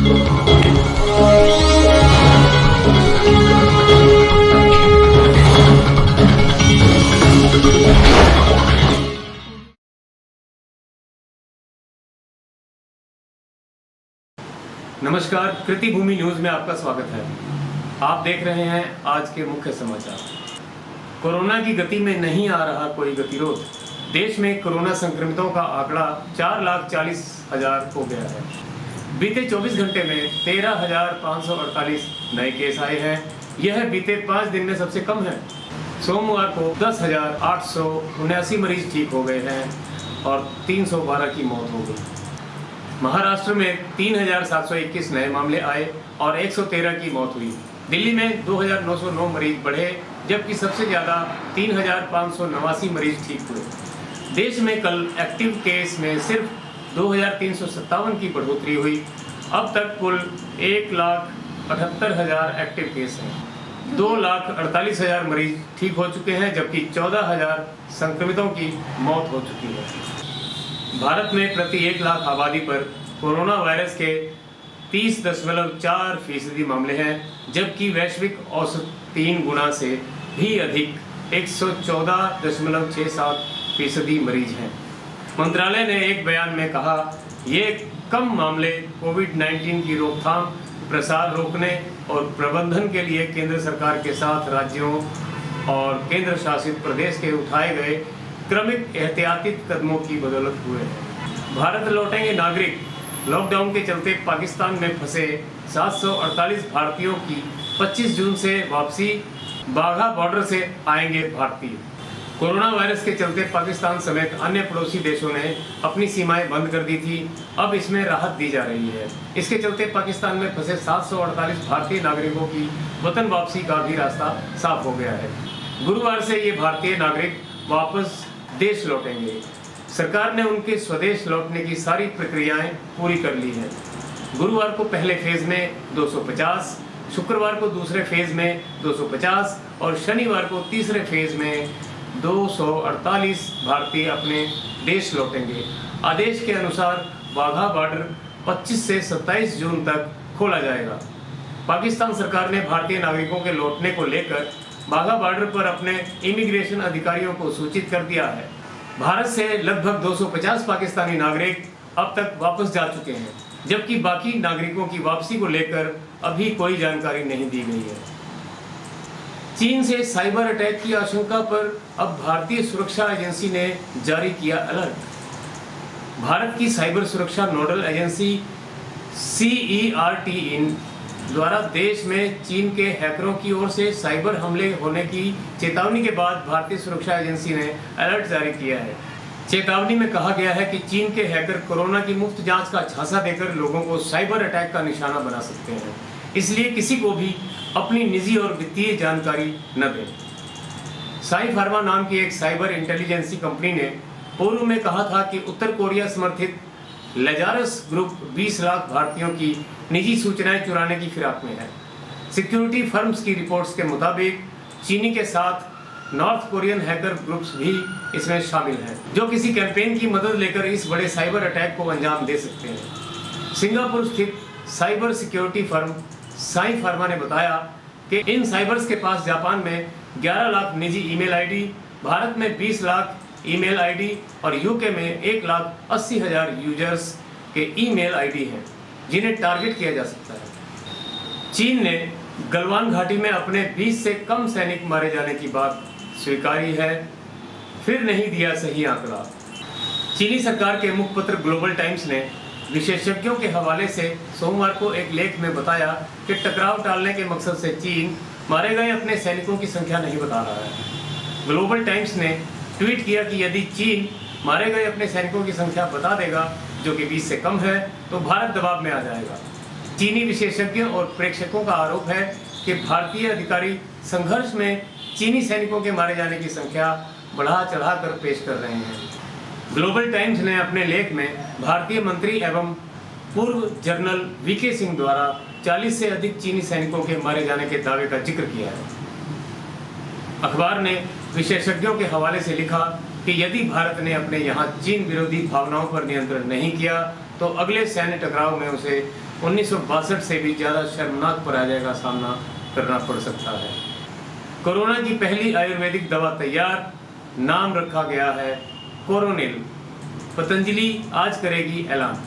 नमस्कार, कृति भूमि न्यूज में आपका स्वागत है। आप देख रहे हैं आज के मुख्य समाचार। कोरोना की गति में नहीं आ रहा कोई गतिरोध। देश में कोरोना संक्रमितों का आंकड़ा 4,40,000 हो गया है। बीते 24 घंटे में 13,548 नए केस आए हैं। यह बीते 5 दिन में सबसे कम है। सोमवार को 10,879 मरीज ठीक हो गए हैं और 312 की मौत हो गई। महाराष्ट्र में 3,721 नए मामले आए और 113 की मौत हुई। दिल्ली में 2,909 मरीज बढ़े, जबकि सबसे ज़्यादा 3,589 मरीज ठीक हुए। देश में कल एक्टिव केस में सिर्फ 2,357 की बढ़ोतरी हुई। अब तक कुल 1,78,000 एक्टिव केस हैं। 2,48,000 मरीज ठीक हो चुके हैं, जबकि 14,000 संक्रमितों की मौत हो चुकी है। भारत में प्रति 1 लाख आबादी पर कोरोना वायरस के 30.4% मामले हैं, जबकि वैश्विक औसत 3 गुना से भी अधिक 114.67% मरीज हैं। मंत्रालय ने एक बयान में कहा, ये कम मामले कोविड-19 की रोकथाम, प्रसार रोकने और प्रबंधन के लिए केंद्र सरकार के साथ राज्यों और केंद्र शासित प्रदेश के उठाए गए क्रमिक एहतियाती कदमों की बदौलत हुए हैं। भारत लौटेंगे नागरिक। लॉकडाउन के चलते पाकिस्तान में फंसे 748 भारतीयों की 25 जून से वापसी। बाघा बॉर्डर से आएंगे भारतीय। कोरोना वायरस के चलते पाकिस्तान समेत अन्य पड़ोसी देशों ने अपनी सीमाएं बंद कर दी थी। अब इसमें राहत दी जा रही है। इसके चलते पाकिस्तान में फंसे 748 भारतीय नागरिकों की वतन वापसी का भी रास्ता साफ हो गया है। गुरुवार से ये भारतीय नागरिक वापस देश लौटेंगे। सरकार ने उनके स्वदेश लौटने की सारी प्रक्रियाएं पूरी कर ली हैं। गुरुवार को पहले फेज में 250, शुक्रवार को दूसरे फेज में 250 और शनिवार को तीसरे फेज में 248 भारतीय अपने देश लौटेंगे। आदेश के अनुसार वाघा बॉर्डर 25 से 27 जून तक खोला जाएगा। पाकिस्तान सरकार ने भारतीय नागरिकों के लौटने को लेकर वाघा बॉर्डर पर अपने इमिग्रेशन अधिकारियों को सूचित कर दिया है। भारत से लगभग 250 पाकिस्तानी नागरिक अब तक वापस जा चुके हैं, जबकि बाकी नागरिकों की वापसी को लेकर अभी कोई जानकारी नहीं दी गई है। चीन से साइबर अटैक की आशंका पर अब भारतीय सुरक्षा एजेंसी ने जारी किया अलर्ट। भारत की साइबर सुरक्षा नोडल एजेंसी CERT-IN द्वारा देश में चीन के हैकरों की ओर से साइबर हमले होने की चेतावनी के बाद भारतीय सुरक्षा एजेंसी ने अलर्ट जारी किया है। चेतावनी में कहा गया है कि चीन के हैकर कोरोना की मुफ्त जांच का झांसा देकर लोगों को साइबर अटैक का निशाना बना सकते हैं, इसलिए किसी को भी अपनी निजी और वित्तीय जानकारी न दें। साई फार्मा नाम की एक साइबर इंटेलिजेंसी कंपनी ने पूर्व में कहा था कि उत्तर कोरिया समर्थित लेजारस ग्रुप 20 लाख भारतीयों की निजी सूचनाएं चुराने की फिराक में है। सिक्योरिटी फर्म्स की रिपोर्ट्स के मुताबिक चीनी के साथ नॉर्थ कोरियन हैकर ग्रुप्स भी इसमें शामिल हैं, जो किसी कैंपेन की मदद लेकर इस बड़े साइबर अटैक को अंजाम दे सकते हैं। सिंगापुर स्थित cyber security firm Sai pharma ने बताया कि इन साइबर्स के पास जापान में 11 लाख निजी ईमेल आईडी, भारत में 20 लाख ईमेल आईडी और यूके में 1,80,000 यूजर्स के ईमेल आईडी हैं, जिन्हें टारगेट किया जा सकता है। चीन ने गलवान घाटी में अपने 20 से कम सैनिक मारे जाने की बात स्वीकारी है, फिर नहीं दिया सही आंकड़ा। चीनी सरकार के मुखपत्र ग्लोबल टाइम्स ने विशेषज्ञों के हवाले से सोमवार को एक लेख में बताया कि टकराव टालने के मकसद से चीन मारे गए अपने सैनिकों की संख्या नहीं बता रहा है। ग्लोबल टाइम्स ने ट्वीट किया कि यदि चीन मारे गए अपने सैनिकों की संख्या बता देगा, जो कि 20 से कम है, तो भारत दबाव में आ जाएगा। चीनी विशेषज्ञों और प्रेक्षकों का आरोप है कि भारतीय अधिकारी संघर्ष में चीनी सैनिकों के मारे जाने की संख्या बढ़ा चढ़ाकर पेश कर रहे हैं। ग्लोबल टाइम्स ने अपने लेख में भारतीय मंत्री एवं पूर्व जनरल VK सिंह द्वारा 40 से अधिक चीनी सैनिकों के मारे जाने के दावे का जिक्र किया है। अखबार ने विशेषज्ञों के हवाले से लिखा कि यदि भारत ने अपने यहाँ चीन विरोधी भावनाओं पर नियंत्रण नहीं किया तो अगले सैन्य टकराव में उसे 1962 से भी ज़्यादा शर्मनाक पराजय का सामना करना पड़ सकता है। कोरोना की पहली आयुर्वेदिक दवा तैयार, नाम रखा गया है कोरोनिल। पतंजलि आज करेगी ऐलान।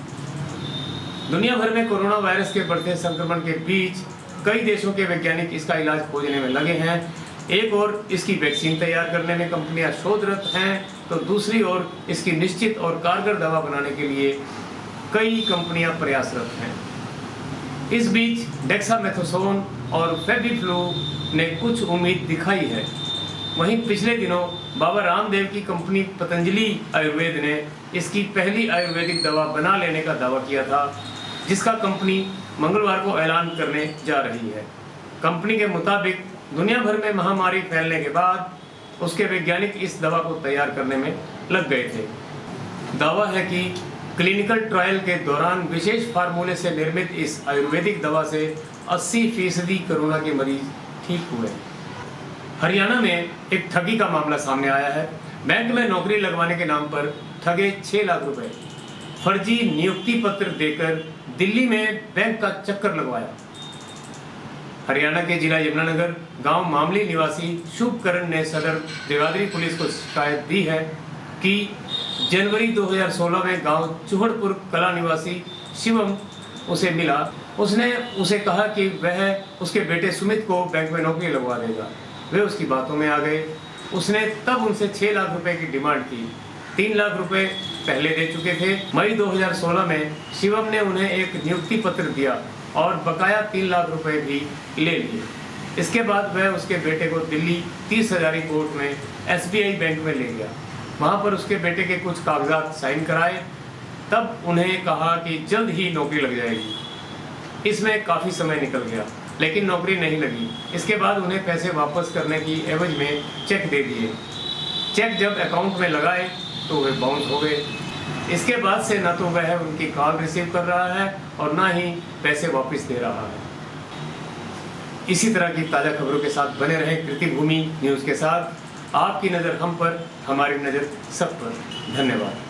दुनिया भर में कोरोना वायरस के बढ़ते संक्रमण के बीच कई देशों के वैज्ञानिक इसका इलाज खोजने में लगे हैं। एक ओर इसकी वैक्सीन तैयार करने में कंपनियां शोधरत हैं, तो दूसरी ओर इसकी निश्चित और कारगर दवा बनाने के लिए कई कंपनियां प्रयासरत हैं। इस बीच डेक्सामेथासोन और फेविफ्लू ने कुछ उम्मीद दिखाई है। वहीं पिछले दिनों बाबा रामदेव की कंपनी पतंजलि आयुर्वेद ने इसकी पहली आयुर्वेदिक दवा बना लेने का दावा किया था, जिसका कंपनी मंगलवार को ऐलान करने जा रही है। कंपनी के मुताबिक दुनिया भर में महामारी फैलने के बाद उसके वैज्ञानिक इस दवा को तैयार करने में लग गए थे। दावा है कि क्लिनिकल ट्रायल के दौरान विशेष फार्मूले से निर्मित इस आयुर्वेदिक दवा से 80% कोरोना के मरीज ठीक हुए। हरियाणा में एक ठगी का मामला सामने आया है। बैंक में नौकरी लगवाने के नाम पर ठगे 6 लाख रुपए, फर्जी नियुक्ति पत्र देकर दिल्ली में बैंक का चक्कर लगवाया। हरियाणा के जिला यमुनानगर गांव मामली निवासी शुभकरण ने सदर देवाद्री पुलिस को शिकायत दी है कि जनवरी 2016 में गांव चूहड़पुर कला निवासी शिवम उसे मिला। उसने उसे कहा कि वह उसके बेटे सुमित को बैंक में नौकरी लगवा देगा। वे उसकी बातों में आ गए। उसने तब उनसे 6 लाख रुपए की डिमांड की। 3 लाख रुपए पहले दे चुके थे। मई 2016 में शिवम ने उन्हें एक नियुक्ति पत्र दिया और बकाया 3 लाख रुपए भी ले लिए। इसके बाद वह उसके बेटे को दिल्ली 30 हजारी कोर्ट में SBI बैंक में ले गया। वहाँ पर उसके बेटे के कुछ कागजात साइन कराए। तब उन्हें कहा कि जल्द ही नौकरी लग जाएगी। इसमें काफ़ी समय निकल गया, लेकिन नौकरी नहीं लगी। इसके बाद उन्हें पैसे वापस करने की एवज में चेक दे दिए। चेक जब अकाउंट में लगाए तो वे बाउंस हो गए। इसके बाद से न तो वह उनकी कॉल रिसीव कर रहा है और न ही पैसे वापस दे रहा है। इसी तरह की ताज़ा खबरों के साथ बने रहें कृतिभूमि न्यूज़ के साथ। आपकी नज़र हम पर, हमारी नज़र सब पर। धन्यवाद।